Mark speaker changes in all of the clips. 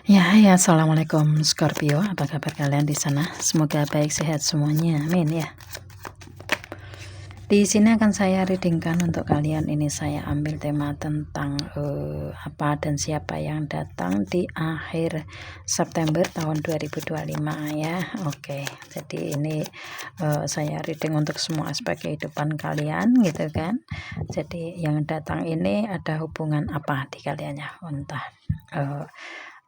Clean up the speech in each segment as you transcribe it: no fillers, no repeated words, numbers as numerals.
Speaker 1: Ya, hai, assalamualaikum Scorpio. Apa kabar kalian di sana? Semoga baik sehat semuanya. Amin ya. Di sini akan saya readingkan untuk kalian. Ini saya ambil tema tentang apa dan siapa yang datang di akhir September tahun 2025 ya. Oke. Jadi ini saya reading untuk semua aspek kehidupan kalian gitu kan. Jadi yang datang ini ada hubungan apa di kaliannya? Entah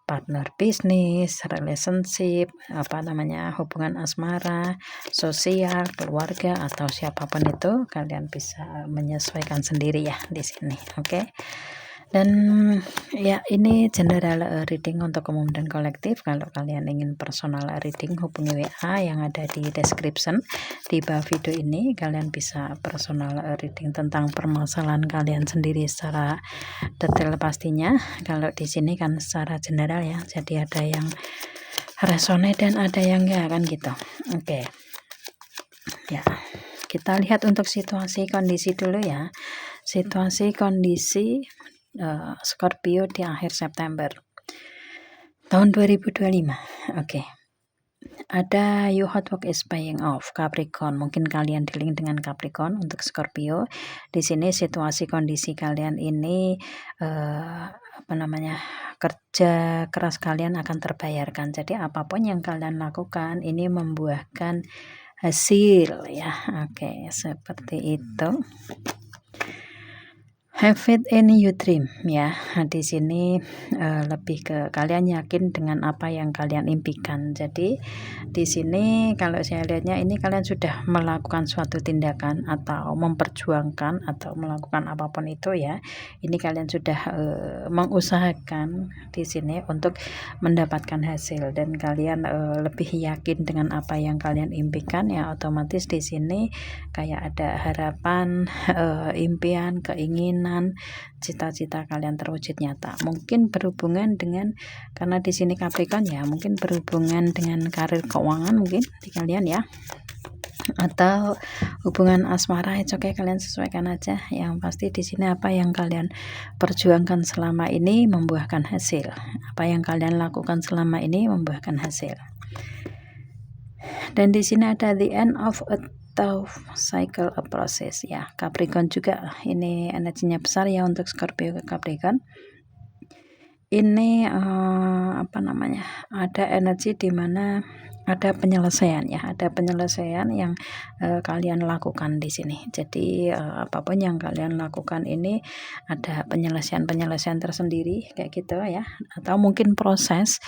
Speaker 1: partner bisnis, relationship, hubungan asmara, sosial, keluarga, atau siapapun itu, kalian bisa menyesuaikan sendiri ya di sini, oke? Dan ya, ini general reading untuk umum dan kolektif. Kalau kalian ingin personal reading, hubungi WA yang ada di description di bawah video ini. Kalian bisa personal reading tentang permasalahan kalian sendiri secara detail pastinya. Kalau di sini kan secara general ya, jadi ada yang resonate dan ada yang enggak kan gitu. Oke. Ya, kita lihat untuk situasi kondisi dulu ya. Situasi kondisi Scorpio di akhir September tahun 2025. Oke. Ada your hard work is paying off, Capricorn. Mungkin kalian dealing dengan Capricorn untuk Scorpio. Di sini situasi kondisi kalian ini kerja keras kalian akan terbayarkan. Jadi apapun yang kalian lakukan ini membuahkan hasil ya. Oke, seperti itu. Have faith in your dream ya. Di sini lebih ke kalian yakin dengan apa yang kalian impikan. Jadi di sini kalau saya lihatnya ini kalian sudah melakukan suatu tindakan atau memperjuangkan atau melakukan apapun itu ya. Ini kalian sudah mengusahakan di sini untuk mendapatkan hasil dan kalian lebih yakin dengan apa yang kalian impikan ya. Otomatis di sini kayak ada harapan, impian, keinginan, cita-cita kalian terwujud nyata. Mungkin berhubungan dengan, karena di sini Capricorn ya, mungkin berhubungan dengan karir keuangan mungkin di kalian ya, atau hubungan asmara. Itu oke, kalian sesuaikan aja. Yang pasti di sini apa yang kalian perjuangkan selama ini membuahkan hasil. Apa yang kalian lakukan selama ini membuahkan hasil. Dan di sini ada the end of a tough cycle of process ya. Capricorn juga ini energinya besar ya untuk Scorpio ke Capricorn. Ini ada energi di mana ada penyelesaian ya, ada penyelesaian yang kalian lakukan di sini. Jadi apapun yang kalian lakukan ini ada penyelesaian tersendiri kayak gitu ya, atau mungkin proses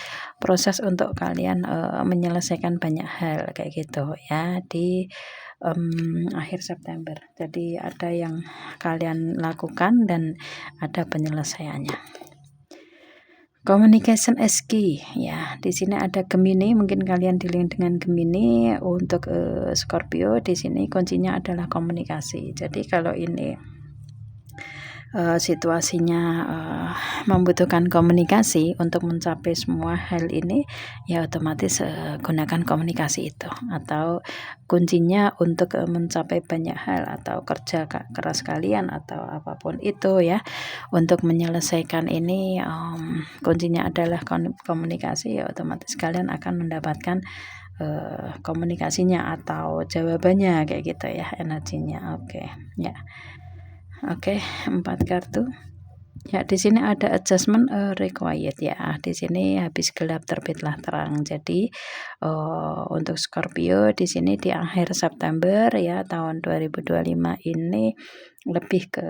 Speaker 1: untuk kalian menyelesaikan banyak hal kayak gitu ya di akhir September. Jadi ada yang kalian lakukan dan ada penyelesaiannya. Communication is key ya. Di sini ada Gemini, mungkin kalian dealing dengan Gemini. Untuk Scorpio di sini kuncinya adalah komunikasi. Jadi kalau ini situasinya membutuhkan komunikasi untuk mencapai semua hal ini ya, otomatis gunakan komunikasi itu, atau kuncinya untuk mencapai banyak hal atau kerja keras kalian atau apapun itu ya untuk menyelesaikan ini, kuncinya adalah komunikasi ya, otomatis kalian akan mendapatkan komunikasinya atau jawabannya kayak gitu ya, energinya. Oke ya. Oke, 4 kartu. Ya, di sini ada adjustment required ya. Di sini habis gelap terbitlah terang. Jadi untuk Scorpio di sini di akhir September ya tahun 2025 ini lebih ke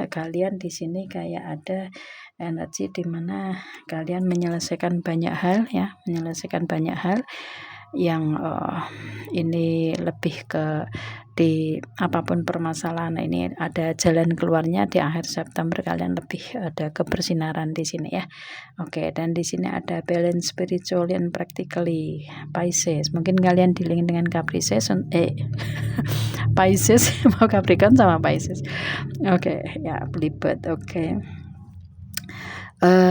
Speaker 1: kalian di sini kayak ada energi di mana kalian menyelesaikan banyak hal ya, menyelesaikan banyak hal yang ini lebih ke di apapun permasalahan ini ada jalan keluarnya di akhir September. Kalian lebih ada kebersinaran di sini ya. Oke, dan di sini ada balance spiritually and practically Pisces. Mungkin kalian dealing dengan Pisces Pisces mau Capricorn sama Pisces. Oke, ya belibet. Oke.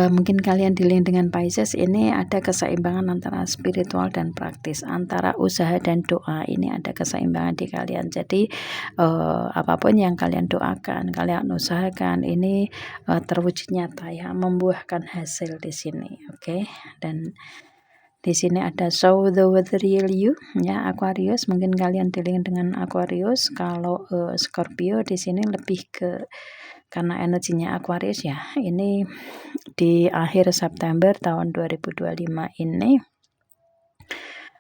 Speaker 1: Mungkin kalian dealing dengan Pisces, ini ada keseimbangan antara spiritual dan praktis, antara usaha dan doa. Ini ada keseimbangan di kalian. Jadi apapun yang kalian doakan, kalian usahakan ini terwujud nyata ya, membuahkan hasil di sini. Oke. Dan di sini ada show the real you ya, Aquarius. Mungkin kalian dealing dengan Aquarius. Kalau Scorpio di sini lebih ke, karena energinya Aquarius ya. Ini di akhir September tahun 2025 ini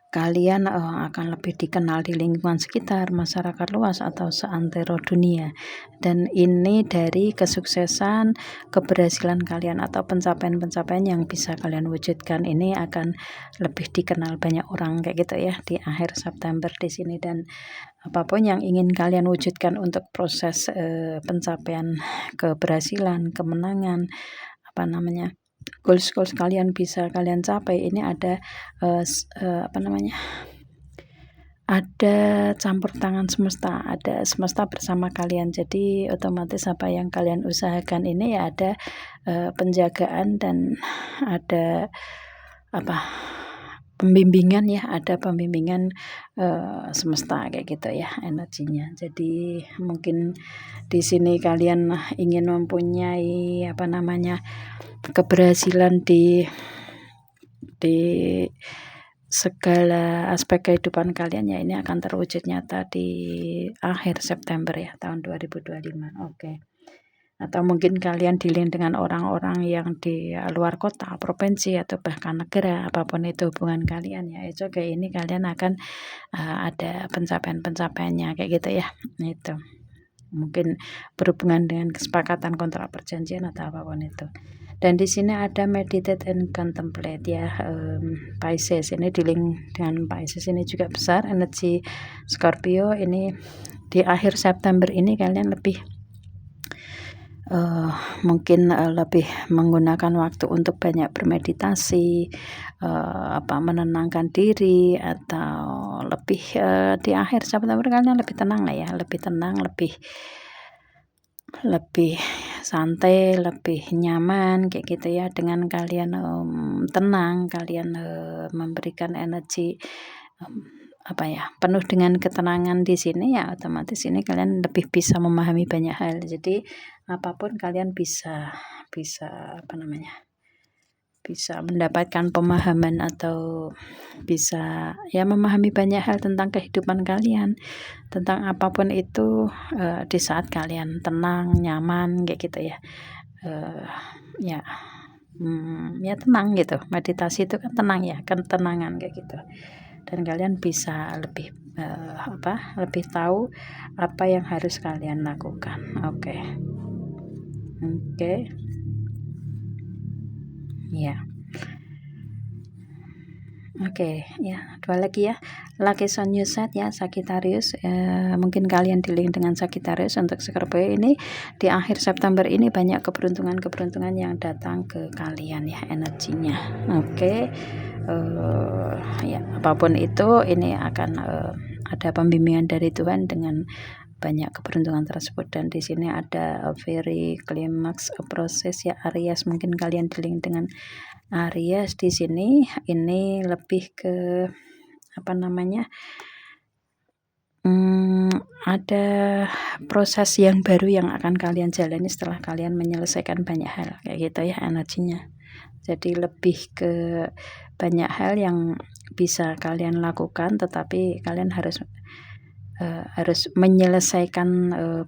Speaker 1: kalian akan lebih dikenal di lingkungan sekitar, masyarakat luas, atau seantero dunia. Dan ini dari kesuksesan, keberhasilan kalian atau pencapaian-pencapaian yang bisa kalian wujudkan ini akan lebih dikenal banyak orang kayak gitu ya di akhir September di sini. Dan apapun yang ingin kalian wujudkan untuk proses pencapaian keberhasilan, kemenangan, goals kalian bisa kalian capai. Ini ada ada campur tangan semesta, ada semesta bersama kalian. Jadi otomatis apa yang kalian usahakan ini ya ada penjagaan dan ada pembimbingan ya, ada pembimbingan semesta kayak gitu ya energinya. Jadi mungkin di sini kalian ingin mempunyai keberhasilan di segala aspek kehidupan kalian ya, ini akan terwujud nyata di akhir September ya tahun 2025. Oke. Atau mungkin kalian dealing dengan orang-orang yang di luar kota, provinsi, atau bahkan negara, apapun itu hubungan kalian ya, itu kayak ini kalian akan ada pencapaian-pencapaiannya kayak gitu ya. Itu mungkin berhubungan dengan kesepakatan, kontrak, perjanjian, atau apapun itu. Dan di sini ada meditate and contemplate ya, Pisces. Ini dealing dengan Pisces, ini juga besar energi Scorpio. Ini di akhir September ini kalian lebih mungkin lebih menggunakan waktu untuk banyak bermeditasi, menenangkan diri, atau lebih di akhir September kalian lebih tenang lah ya, lebih tenang, lebih santai, lebih nyaman kayak gitu ya. Dengan kalian tenang, kalian memberikan energi penuh dengan ketenangan di sini ya, otomatis ini kalian lebih bisa memahami banyak hal. Jadi apapun kalian bisa bisa mendapatkan pemahaman atau bisa ya memahami banyak hal tentang kehidupan kalian, tentang apapun itu di saat kalian tenang, nyaman kayak gitu ya. Ya tenang gitu. Meditasi itu kan tenang ya, ketenangan kayak gitu. Dan kalian bisa lebih lebih tahu apa yang harus kalian lakukan. Oke. Ya. Oke, ya, dua lagi ya. Lucky Sun New Set ya, Sagittarius. Mungkin kalian dealing dengan Sagittarius. Untuk Scorpio ini di akhir September ini banyak keberuntungan yang datang ke kalian ya, energinya. Oke. Ya, apapun itu ini akan ada pembimbingan dari Tuhan dengan banyak keberuntungan tersebut. Dan di sini ada very climax process ya, Aries. Mungkin kalian dealing dengan Aries di sini. Ini lebih ke ada proses yang baru yang akan kalian jalani setelah kalian menyelesaikan banyak hal kayak gitu ya energinya. Jadi lebih ke banyak hal yang bisa kalian lakukan, tetapi kalian harus menyelesaikan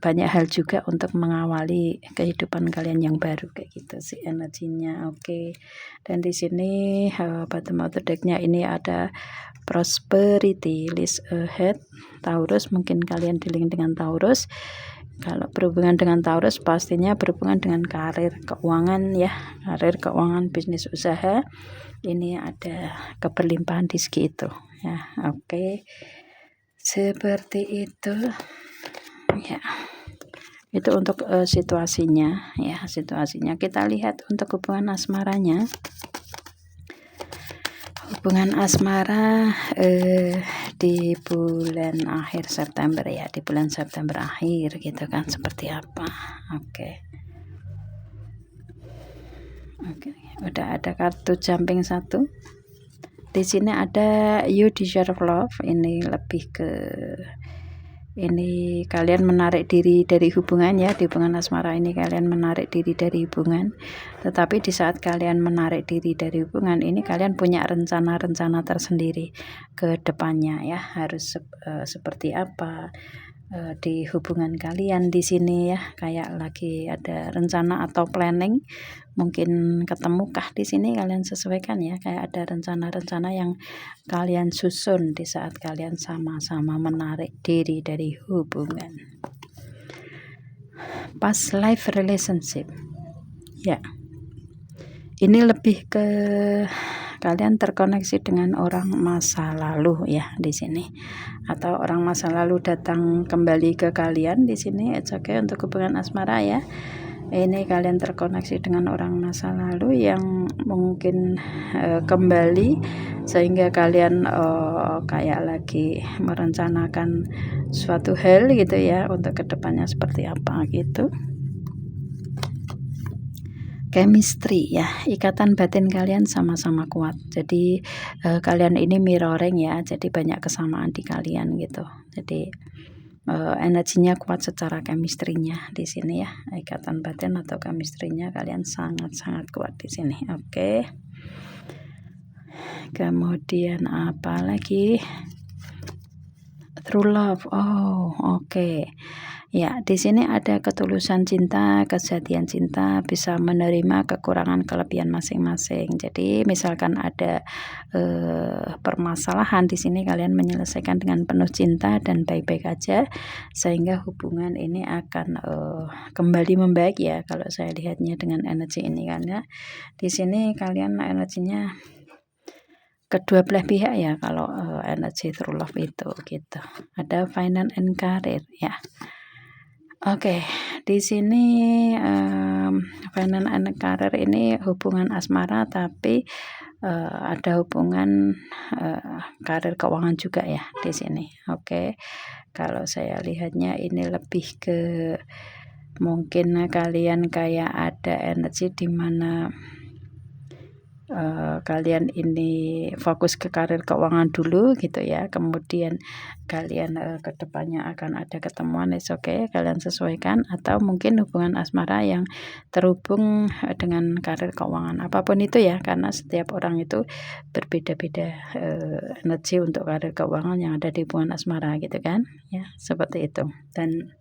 Speaker 1: banyak hal juga untuk mengawali kehidupan kalian yang baru kayak gitu sih energinya. Oke. Dan di sini bottom of the deck-nya ini ada prosperity list ahead, Taurus. Mungkin kalian dealing dengan Taurus. Kalau berhubungan dengan Taurus pastinya berhubungan dengan karir, keuangan ya, karir, keuangan, bisnis, usaha. Ini ada keberlimpahan di segi itu ya. Oke. Seperti itu ya, itu untuk situasinya ya, situasinya. Kita lihat untuk hubungan asmaranya. Hubungan asmara di bulan akhir September ya, di bulan September akhir gitu kan, seperti apa. Oke, udah ada kartu jumping 1. Di sini ada you deserve love. Ini lebih ke ini kalian menarik diri dari hubungan ya, di hubungan asmara ini kalian menarik diri dari hubungan. Tetapi di saat kalian menarik diri dari hubungan ini, kalian punya rencana-rencana tersendiri ke depannya ya, harus seperti apa di hubungan kalian di sini ya, kayak lagi ada rencana atau planning, mungkin ketemukah di sini, kalian sesuaikan ya, kayak ada rencana-rencana yang kalian susun di saat kalian sama-sama menarik diri dari hubungan. Past life relationship ya, ini lebih ke kalian terkoneksi dengan orang masa lalu ya di sini, atau orang masa lalu datang kembali ke kalian di sini. It's okay untuk hubungan asmara ya. Ini kalian terkoneksi dengan orang masa lalu yang mungkin kembali, sehingga kalian kayak lagi merencanakan suatu hal gitu ya, untuk kedepannya seperti apa gitu. Chemistry ya, ikatan batin kalian sama-sama kuat. Jadi kalian ini mirroring ya, jadi banyak kesamaan di kalian gitu. Jadi energinya kuat secara chemistry-nya di sini ya, ikatan batin atau chemistry-nya kalian sangat-sangat kuat di sini. Oke. Kemudian apa lagi? True love. Oh, oke. Ya, di sini ada ketulusan cinta, kesetiaan cinta, bisa menerima kekurangan kelebihan masing-masing. Jadi misalkan ada permasalahan di sini, kalian menyelesaikan dengan penuh cinta dan baik-baik aja, sehingga hubungan ini akan kembali membaik ya, kalau saya lihatnya dengan energi ini, karena di sini kalian energinya kedua belah pihak ya, kalau energi true love itu gitu. Ada finance and career ya. Oke, di sini finance and career ini hubungan asmara, tapi ada hubungan karir keuangan juga ya di sini. Oke, kalau saya lihatnya ini lebih ke mungkin kalian kayak ada energi di mana kalian ini fokus ke karir keuangan dulu gitu ya, kemudian kalian kedepannya akan ada ketemuan, oke, kalian sesuaikan, atau mungkin hubungan asmara yang terhubung dengan karir keuangan, apapun itu ya, karena setiap orang itu berbeda-beda energi untuk karir keuangan yang ada di hubungan asmara gitu kan ya, seperti itu. Dan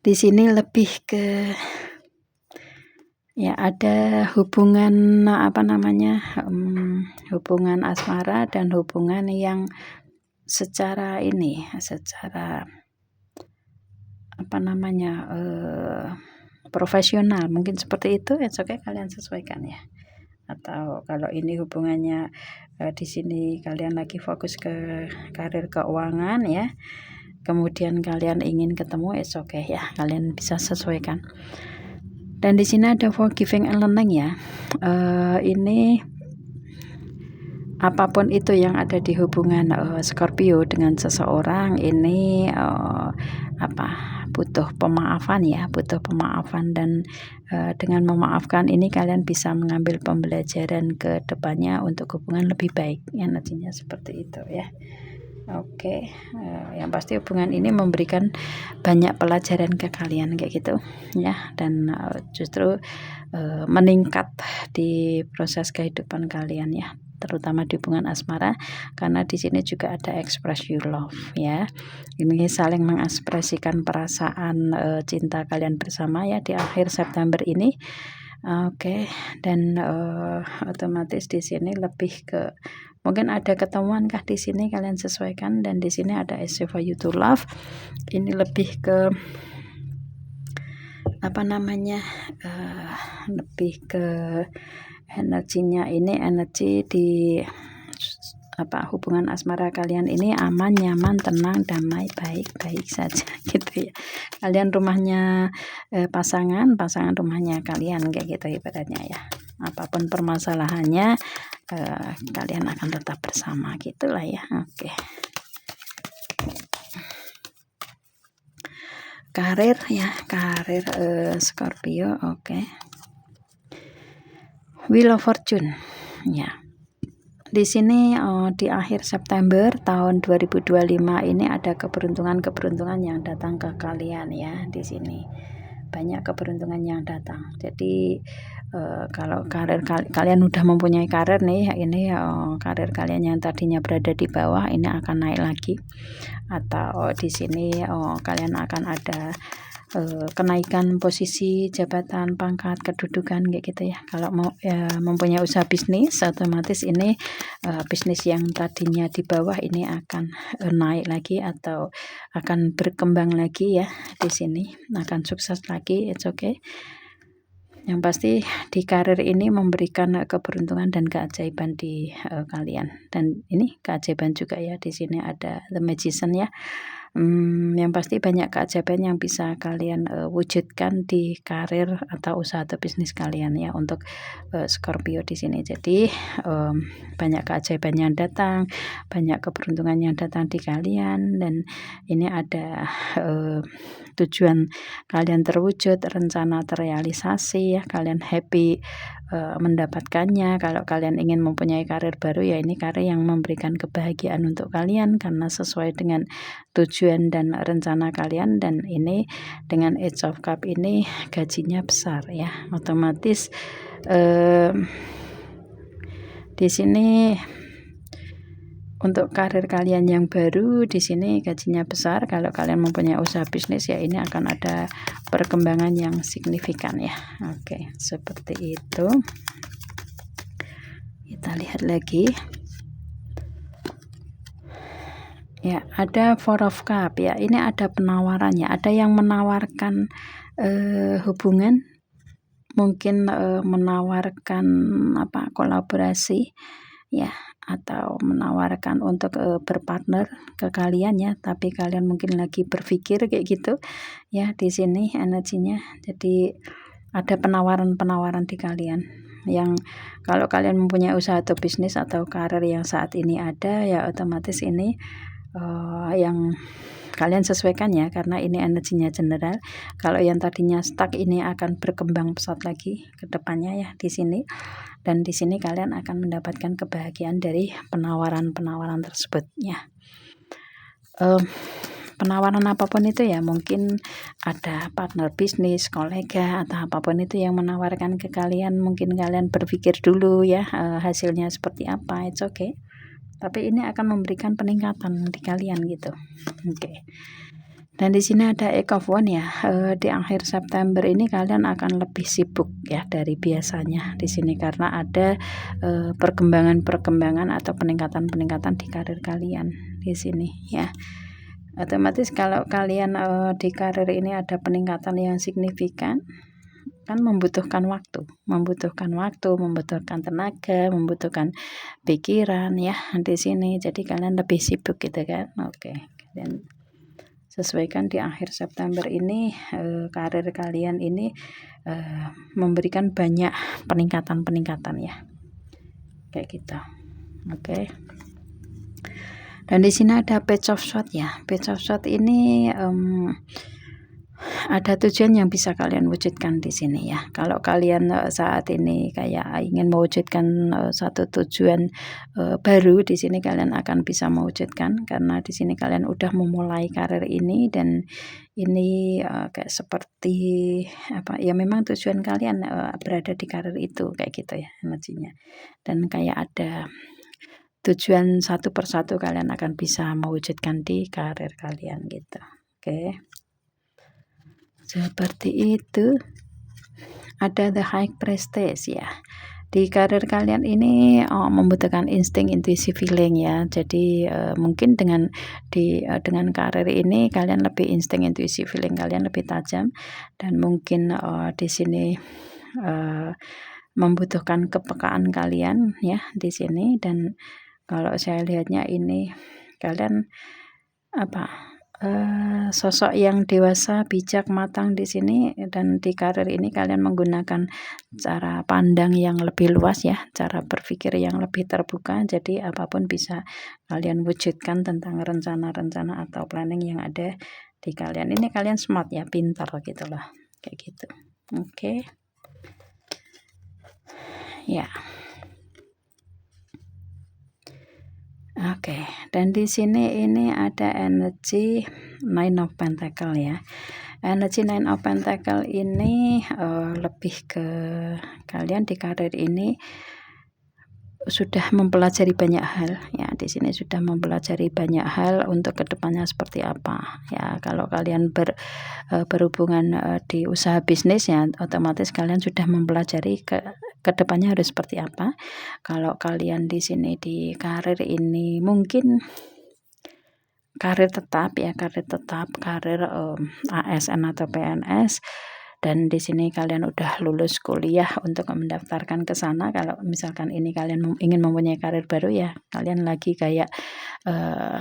Speaker 1: di sini lebih ke ya, ada hubungan apa namanya, hubungan asmara dan hubungan yang secara ini, secara apa namanya, profesional, mungkin seperti itu. Oke, kalian sesuaikan ya. Atau kalau ini hubungannya di sini kalian lagi fokus ke karir keuangan ya, kemudian kalian ingin ketemu, oke ya, kalian bisa sesuaikan. Dan di sini ada forgiving and learning ya. Ini apapun itu yang ada di hubungan Scorpio dengan seseorang ini butuh pemaafan ya, butuh pemaafan, dan dengan memaafkan ini kalian bisa mengambil pembelajaran ke depannya untuk hubungan lebih baik. Energinya seperti itu ya. Oke, yang pasti hubungan ini memberikan banyak pelajaran ke kalian kayak gitu ya, dan justru meningkat di proses kehidupan kalian ya, terutama di hubungan asmara, karena di sini juga ada express your love ya. Ini saling mengekspresikan perasaan cinta kalian bersama ya di akhir September ini. Oke, dan otomatis di sini lebih ke mungkin ada ketemuan kah di sini, kalian sesuaikan. Dan di sini ada easy for you to love. Ini lebih ke apa namanya, lebih ke energinya ini, energi di hubungan asmara kalian ini aman, nyaman, tenang, damai, baik-baik saja gitu ya. Kalian rumahnya pasangan rumahnya kalian kayak gitu ibaratnya ya. Apapun permasalahannya kalian akan tetap bersama gitulah ya. Oke. Karir ya, karir Scorpio. Oke. Wheel of Fortune ya. di sini di akhir September tahun 2025 ini ada keberuntungan yang datang ke kalian ya. Di sini banyak keberuntungan yang datang. Jadi kalau karir kalian udah mempunyai karir nih, ini karir kalian yang tadinya berada di bawah ini akan naik lagi, atau di sini kalian akan ada kenaikan posisi jabatan, pangkat, kedudukan kayak gitu ya. Kalau mau mempunyai usaha bisnis, otomatis ini bisnis yang tadinya di bawah ini akan naik lagi atau akan berkembang lagi ya. Di sini akan sukses lagi. It's okay. Yang pasti di karir ini memberikan keberuntungan dan keajaiban di kalian. Dan ini keajaiban juga ya, di sini ada The Magician ya. Yang pasti banyak keajaiban yang bisa kalian wujudkan di karir atau usaha atau bisnis kalian ya, untuk Scorpio di sini. Jadi banyak keajaiban yang datang, banyak keberuntungan yang datang di kalian, dan ini ada tujuan kalian terwujud, rencana terrealisasi ya, kalian happy mendapatkannya. Kalau kalian ingin mempunyai karir baru ya, ini karir yang memberikan kebahagiaan untuk kalian karena sesuai dengan tujuan dan rencana kalian. Dan ini dengan Age of Cup ini gajinya besar ya, otomatis di sini untuk karir kalian yang baru di sini gajinya besar. Kalau kalian mempunyai usaha bisnis ya, ini akan ada perkembangan yang signifikan ya. Oke, seperti itu. Kita lihat lagi. Ya, ada Four of Cup ya. Ini ada penawarannya. Ada yang menawarkan hubungan, mungkin menawarkan kolaborasi ya, atau menawarkan untuk berpartner ke kalian ya, tapi kalian mungkin lagi berpikir kayak gitu ya. Di sini energinya, jadi ada penawaran di kalian yang kalau kalian mempunyai usaha atau bisnis atau karir yang saat ini ada ya, otomatis ini yang kalian sesuaikan ya, karena ini energinya general. Kalau yang tadinya stuck ini akan berkembang pesat lagi ke depannya ya di sini. Dan di sini kalian akan mendapatkan kebahagiaan dari penawaran tersebut ya. Penawaran apapun itu ya, mungkin ada partner bisnis, kolega, atau apapun itu yang menawarkan ke kalian. Mungkin kalian berpikir dulu ya hasilnya seperti apa, it's okay. Tapi ini akan memberikan peningkatan di kalian gitu. Oke. Dan di sini ada Eight of Wands ya. Di akhir September ini kalian akan lebih sibuk ya dari biasanya di sini, karena ada perkembangan atau peningkatan di karir kalian di sini ya. Otomatis kalau kalian di karir ini ada peningkatan yang signifikan, kan membutuhkan waktu, membutuhkan tenaga, membutuhkan pikiran ya di sini. Jadi kalian lebih sibuk gitu kan. Oke. Dan sesuaikan di akhir September ini karir kalian ini memberikan banyak peningkatan ya, kayak gitu. Oke. Dan di sini ada Page of Swords ya. Page of Swords ini ada tujuan yang bisa kalian wujudkan di sini ya. Kalau kalian saat ini kayak ingin mewujudkan satu tujuan baru, di sini kalian akan bisa mewujudkan, karena di sini kalian udah memulai karir ini. Dan ini kayak seperti ya, memang tujuan kalian berada di karir itu kayak gitu ya energinya. Dan kayak ada tujuan satu persatu kalian akan bisa mewujudkan di karir kalian gitu. Oke. Seperti itu. Ada The High Priestess ya. Di karir kalian ini membutuhkan insting, intuisi, feeling ya. Jadi mungkin dengan karir ini kalian lebih insting, intuisi, feeling kalian lebih tajam, dan mungkin di sini membutuhkan kepekaan kalian ya di sini. Dan kalau saya lihatnya ini kalian sosok yang dewasa, bijak, matang di sini. Dan di karir ini kalian menggunakan cara pandang yang lebih luas ya, cara berpikir yang lebih terbuka. Jadi apapun bisa kalian wujudkan tentang rencana-rencana atau planning yang ada di kalian. Ini kalian smart ya, pintar gitu loh, kayak gitu. Oke. Ya. dan di sini ini ada energi Nine of Pentacle ya. Energi Nine of Pentacle ini lebih ke kalian di karir ini sudah mempelajari banyak hal ya. Di sini sudah mempelajari banyak hal untuk kedepannya seperti apa ya. Kalau kalian berhubungan di usaha bisnis ya, otomatis kalian sudah mempelajari kedepannya harus seperti apa. Kalau kalian di sini di karir ini mungkin karir tetap ya, karir ASN atau PNS. Dan di sini kalian udah lulus kuliah untuk mendaftarkan ke sana. Kalau misalkan ini kalian ingin mempunyai karir baru ya, kalian lagi kayak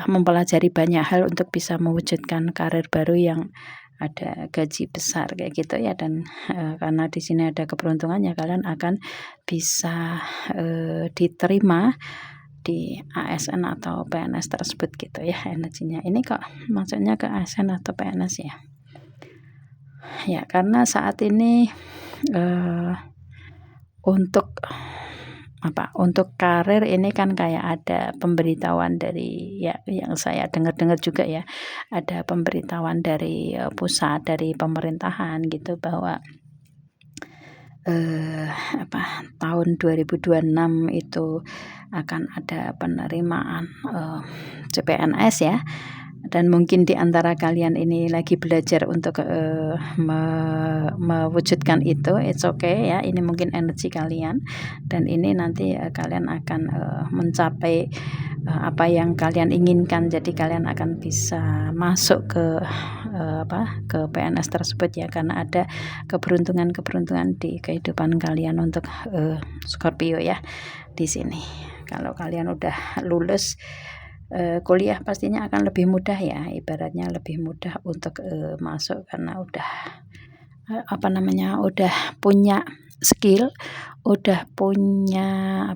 Speaker 1: mempelajari banyak hal untuk bisa mewujudkan karir baru yang ada gaji besar kayak gitu ya. Dan karena di sini ada keberuntungannya, kalian akan bisa diterima di ASN atau PNS tersebut gitu ya energinya. Ini kok maksudnya ke ASN atau PNS ya. Ya, karena saat ini untuk karir ini kan kayak ada pemberitahuan dari ya, yang saya dengar juga ya, ada pemberitahuan dari pusat, dari pemerintahan gitu, bahwa tahun 2026 itu akan ada penerimaan CPNS ya. Dan mungkin di antara kalian ini lagi belajar untuk mewujudkan itu, it's okay ya. Ini mungkin energi kalian, dan ini nanti kalian akan mencapai apa yang kalian inginkan. Jadi kalian akan bisa masuk ke PNS tersebut ya, karena ada keberuntungan di kehidupan kalian untuk Scorpio ya di sini. Kalau kalian udah lulus kuliah pastinya akan lebih mudah ya, ibaratnya lebih mudah untuk masuk, karena udah udah punya skill, udah punya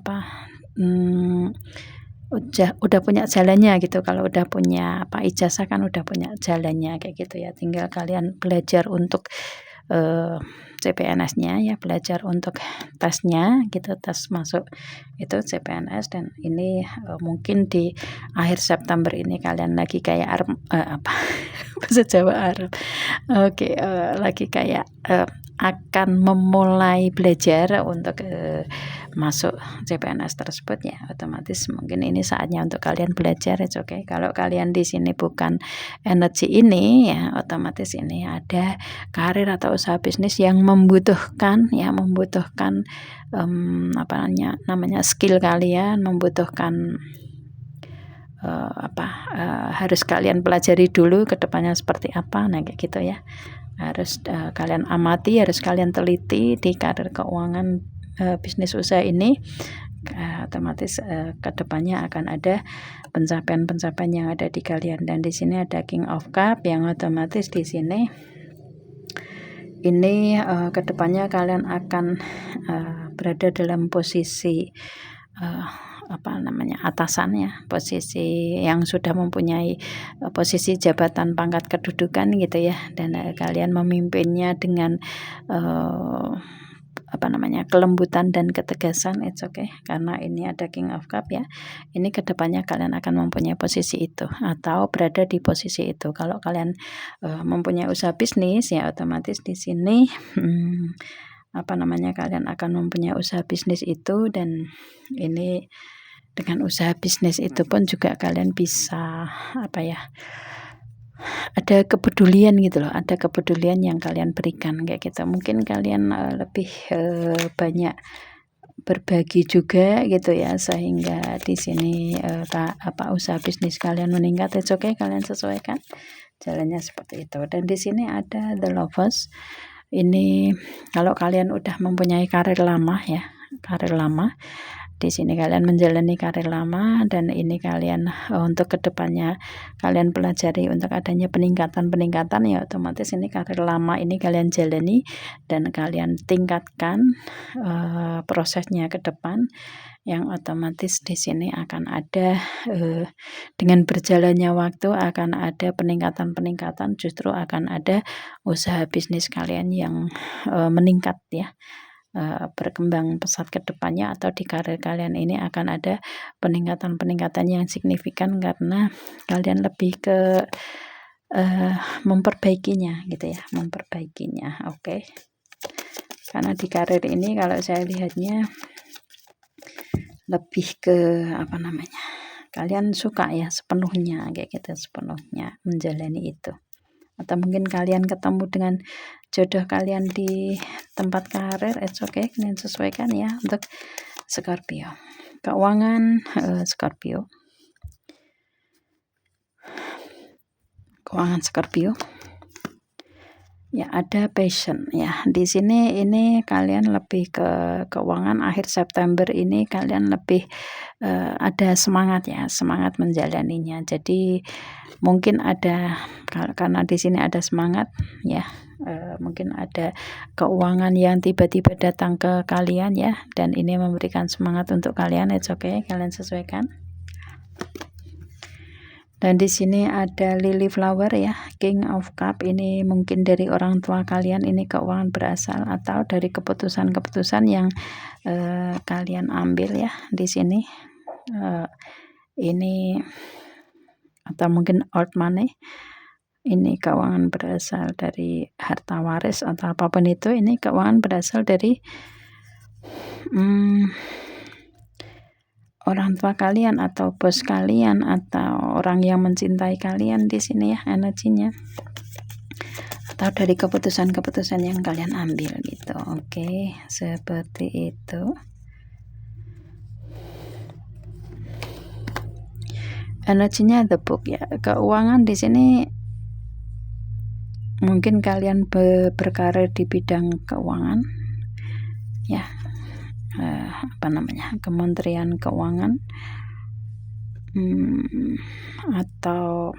Speaker 1: udah punya jalannya gitu. Kalau udah punya ijazah kan udah punya jalannya kayak gitu ya. Tinggal kalian belajar untuk CPNS-nya ya, belajar untuk tesnya gitu, tes masuk itu CPNS. Dan ini mungkin di akhir September ini kalian lagi kayak bahasa Jawa Arab. Oke, lagi kayak akan memulai belajar untuk masuk CPNS tersebut ya. Otomatis mungkin ini saatnya untuk kalian belajar, it's okay. Kalau kalian di sini bukan energi ini ya, otomatis ini ada karir atau usaha bisnis yang membutuhkan skill kalian, membutuhkan harus kalian pelajari dulu kedepannya seperti apa. Nah kayak gitu ya, harus kalian amati, harus kalian teliti di karir keuangan bisnis usaha ini. Otomatis kedepannya akan ada pencapaian-pencapaian yang ada di kalian. Dan di sini ada King of Cup yang otomatis di sini ini kedepannya kalian akan berada dalam posisi atasan ya, posisi yang sudah mempunyai posisi jabatan pangkat kedudukan gitu ya. Dan kalian memimpinnya dengan kelembutan dan ketegasan, it's okay. Karena ini ada King of Cup ya, ini kedepannya kalian akan mempunyai posisi itu atau berada di posisi itu. Kalau kalian mempunyai usaha bisnis ya, otomatis di sini kalian akan mempunyai usaha bisnis itu. Dan ini dengan usaha bisnis itu pun juga kalian bisa ada kepedulian gitu loh, ada kepedulian yang kalian berikan kayak gitu. Mungkin kalian lebih banyak berbagi juga gitu ya, sehingga di sini usaha bisnis kalian meningkat. It's okay, kalian sesuaikan jalannya seperti itu. Dan di sini ada The Lovers. Ini kalau kalian udah mempunyai karir lama ya, karir lama, di sini kalian menjalani karir lama, dan ini kalian untuk kedepannya kalian pelajari untuk adanya peningkatan ya. Otomatis ini karir lama ini kalian jalani dan kalian tingkatkan prosesnya ke depan, yang otomatis di sini akan ada dengan berjalannya waktu akan ada peningkatan, justru akan ada usaha bisnis kalian yang meningkat ya. berkembang pesat ke depannya, atau di karir kalian ini akan ada peningkatan-peningkatan yang signifikan karena kalian lebih ke memperbaikinya gitu ya, memperbaikinya. Oke. Karena di karir ini kalau saya lihatnya lebih ke apa namanya, kalian suka ya sepenuhnya kayak gitu, sepenuhnya menjalani itu. Atau mungkin kalian ketemu dengan jodoh kalian di tempat karir, it's okay, kalian sesuaikan ya untuk Scorpio. Keuangan Scorpio. Keuangan Scorpio. Ya, ada passion ya. Di sini ini kalian lebih ke keuangan akhir September ini, kalian lebih ada semangat ya, semangat menjalaninya. Jadi mungkin ada, karena di sini ada semangat ya, mungkin ada keuangan yang tiba-tiba datang ke kalian ya, dan ini memberikan semangat untuk kalian. It's okay, kalian sesuaikan. Dan di sini ada lily flower ya, King of Cup. Ini mungkin dari orang tua kalian, ini keuangan berasal atau dari keputusan-keputusan yang kalian ambil ya di sini. Ini atau mungkin old money. Ini keuangan berasal dari harta waris atau apapun itu. Ini keuangan berasal dari orang tua kalian atau bos kalian atau orang yang mencintai kalian di sini ya energinya, atau dari keputusan-keputusan yang kalian ambil gitu. Oke, seperti itu. Energinya the book ya. Keuangan di sini mungkin kalian berkarir di bidang keuangan ya, apa namanya, Kementerian Keuangan atau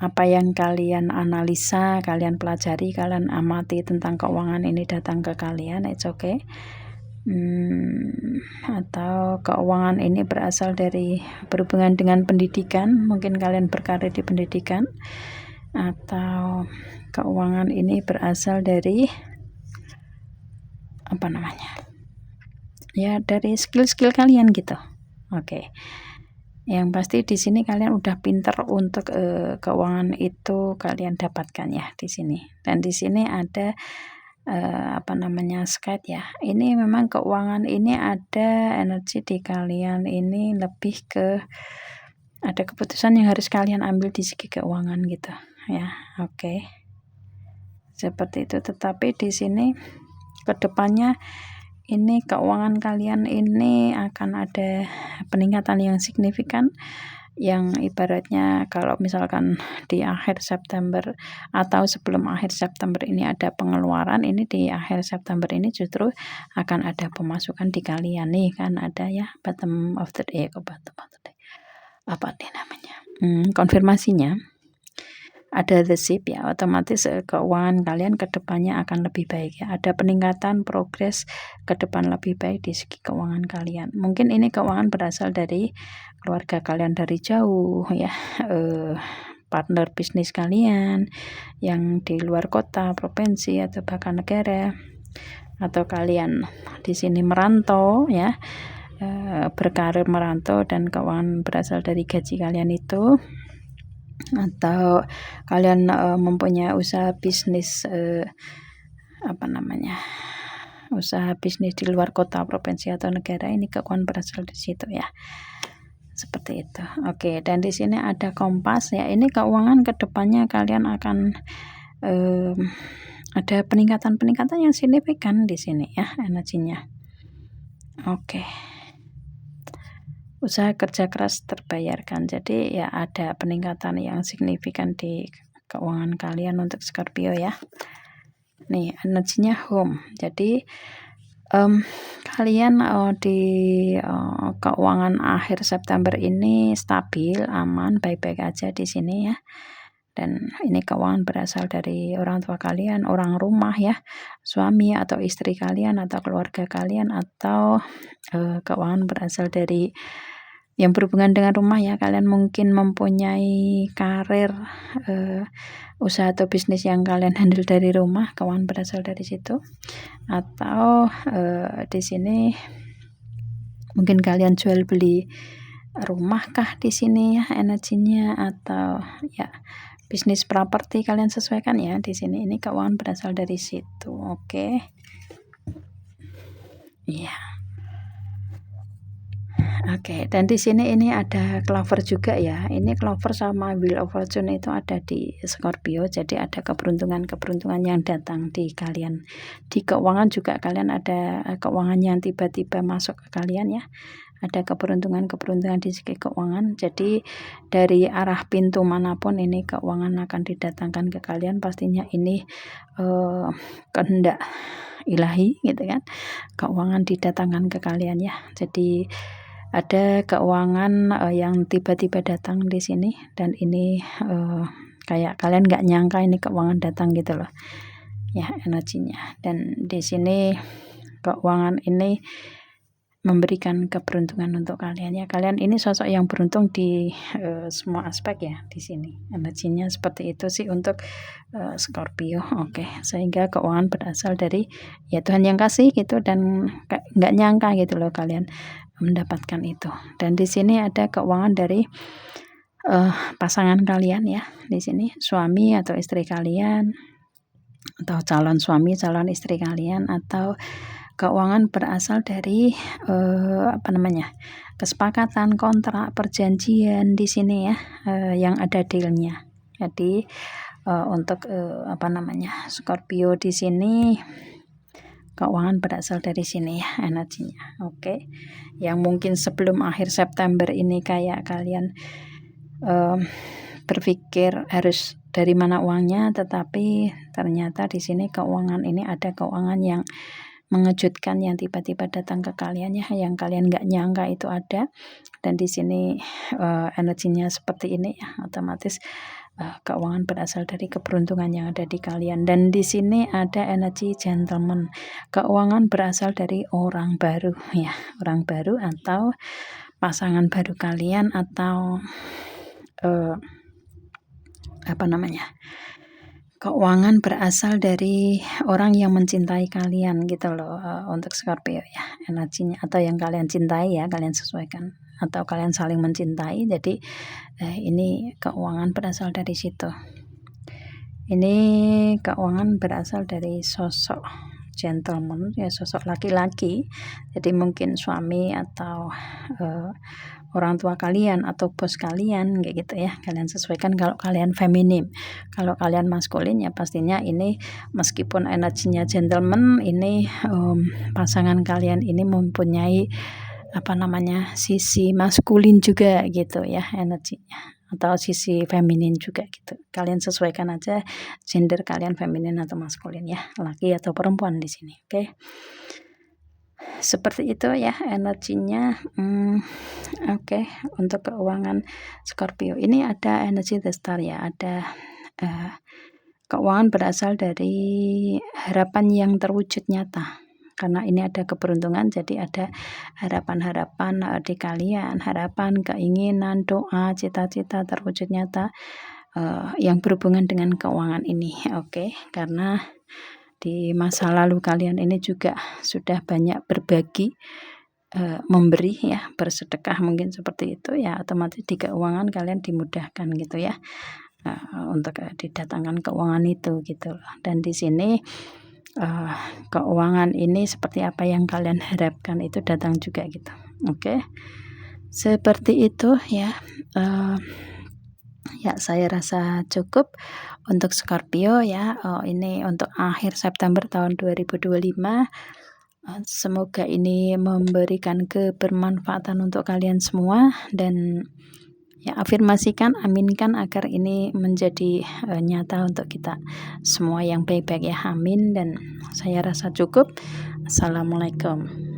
Speaker 1: apa yang kalian analisa, kalian pelajari, kalian amati tentang keuangan ini datang ke kalian, it's okay. Atau keuangan ini berasal dari berhubungan dengan pendidikan, mungkin kalian berkarir di pendidikan, atau keuangan ini berasal dari apa namanya ya, dari skill-skill kalian gitu. Oke. Yang pasti di sini kalian udah pinter untuk keuangan itu kalian dapatkan ya di sini. Dan di sini ada apa namanya, skate ya. Ini memang keuangan ini ada energi di kalian ini lebih ke ada keputusan yang harus kalian ambil di segi keuangan gitu ya. Oke. Seperti itu. Tetapi di sini kedepannya ini keuangan kalian ini akan ada peningkatan yang signifikan, yang ibaratnya kalau misalkan di akhir September atau sebelum akhir September ini ada pengeluaran, ini di akhir September ini justru akan ada pemasukan di kalian nih, kan ada ya bottom of the day, apa nih namanya, konfirmasinya ada the ship ya, otomatis keuangan kalian ke depannya akan lebih baik ya. Ada peningkatan progres ke depan lebih baik di segi keuangan kalian. Mungkin ini keuangan berasal dari keluarga kalian dari jauh ya, partner bisnis kalian yang di luar kota, provinsi, atau bahkan negara, atau kalian di sini merantau ya, berkarir merantau dan keuangan berasal dari gaji kalian itu, atau kalian mempunyai usaha bisnis apa namanya, usaha bisnis di luar kota, provinsi, atau negara, ini keuangan berasal di situ ya. Seperti itu. Oke, dan di sini ada kompas ya. Ini keuangan kedepannya kalian akan ada peningkatan-peningkatan yang signifikan di sini ya energinya. Oke. Usaha kerja keras terbayarkan. Jadi ya ada peningkatan yang signifikan di keuangan kalian untuk Scorpio ya. Nih energinya home. Jadi kalian di keuangan akhir September ini stabil, aman, baik-baik aja di sini ya. Dan ini keuangan berasal dari orang tua kalian, orang rumah ya, suami atau istri kalian atau keluarga kalian, atau keuangan berasal dari yang berhubungan dengan rumah ya, kalian mungkin mempunyai karir, usaha atau bisnis yang kalian handle dari rumah, keuangan berasal dari situ. Atau di sini mungkin kalian jual beli rumah kah di sini ya energinya, atau ya bisnis properti, kalian sesuaikan ya di sini. Ini keuangan berasal dari situ. Oke. Iya. Oke, dan di sini ini ada clover juga ya. Ini clover sama wheel of fortune itu ada di Scorpio. Jadi ada keberuntungan-keberuntungan yang datang di kalian. Di keuangan juga kalian ada keuangan yang tiba-tiba masuk ke kalian ya. Ada keberuntungan-keberuntungan di segi keuangan. Jadi dari arah pintu manapun ini keuangan akan didatangkan ke kalian. Pastinya ini kehendak ilahi gitu kan. Keuangan didatangkan ke kalian ya. Jadi ada keuangan yang tiba-tiba datang di sini, dan ini kayak kalian nggak nyangka ini keuangan datang gitu loh ya energinya. Dan di sini keuangan ini memberikan keberuntungan untuk kalian ya. Kalian ini sosok yang beruntung di semua aspek ya di sini. Energinya seperti itu sih untuk Scorpio. Oke, sehingga keuangan berasal dari ya Tuhan yang kasih gitu, dan nggak nyangka gitu loh kalian mendapatkan itu. Dan di sini ada keuangan dari pasangan kalian ya. Di sini suami atau istri kalian, atau calon suami, calon istri kalian, atau keuangan berasal dari kesepakatan, kontrak, perjanjian di sini ya, yang ada dealnya. Jadi untuk Scorpio di sini keuangan berasal dari sini ya energinya. Oke. Yang mungkin sebelum akhir September ini kayak kalian berpikir harus dari mana uangnya, tetapi ternyata di sini keuangan ini ada keuangan yang mengejutkan yang tiba-tiba datang ke kalian ya, yang kalian nggak nyangka itu ada. Dan di sini energinya seperti ini ya, otomatis keuangan berasal dari keberuntungan yang ada di kalian. Dan di sini ada energi gentleman. Keuangan berasal dari orang baru ya, orang baru atau pasangan baru kalian, atau keuangan berasal dari orang yang mencintai kalian gitu loh, untuk Scorpio ya energinya, atau yang kalian cintai ya, kalian sesuaikan, atau kalian saling mencintai. Jadi ini keuangan berasal dari situ. Ini keuangan berasal dari sosok gentleman ya, sosok laki-laki. Jadi mungkin suami atau orang tua kalian atau bos kalian kayak gitu ya. Kalian sesuaikan kalau kalian feminim. Kalau kalian maskulin ya pastinya ini meskipun energinya gentleman, ini pasangan kalian ini mempunyai sisi maskulin juga gitu ya energinya, atau sisi feminin juga gitu. Kalian sesuaikan aja gender kalian, feminin atau maskulin ya, laki atau perempuan di sini. Oke. Seperti itu ya energinya. Oke. Untuk keuangan Scorpio ini ada energi The Star ya, ada keuangan berasal dari harapan yang terwujud nyata. Karena ini ada keberuntungan, jadi ada harapan-harapan di kalian, harapan, keinginan, doa, cita-cita terwujud nyata yang berhubungan dengan keuangan ini. Oke, karena di masa lalu kalian ini juga sudah banyak berbagi, memberi ya, bersedekah mungkin seperti itu ya, otomatis di keuangan kalian dimudahkan gitu ya, untuk didatangkan keuangan itu gitu. Dan di sini keuangan ini seperti apa yang kalian harapkan itu datang juga gitu. Oke. Seperti itu ya. Ya, saya rasa cukup untuk Scorpio ya. Ini untuk akhir September tahun 2025. Semoga ini memberikan kebermanfaatan untuk kalian semua, dan ya afirmasikan, aminkan agar ini menjadi nyata untuk kita semua yang baik-baik ya, amin. Dan saya rasa cukup. Assalamualaikum.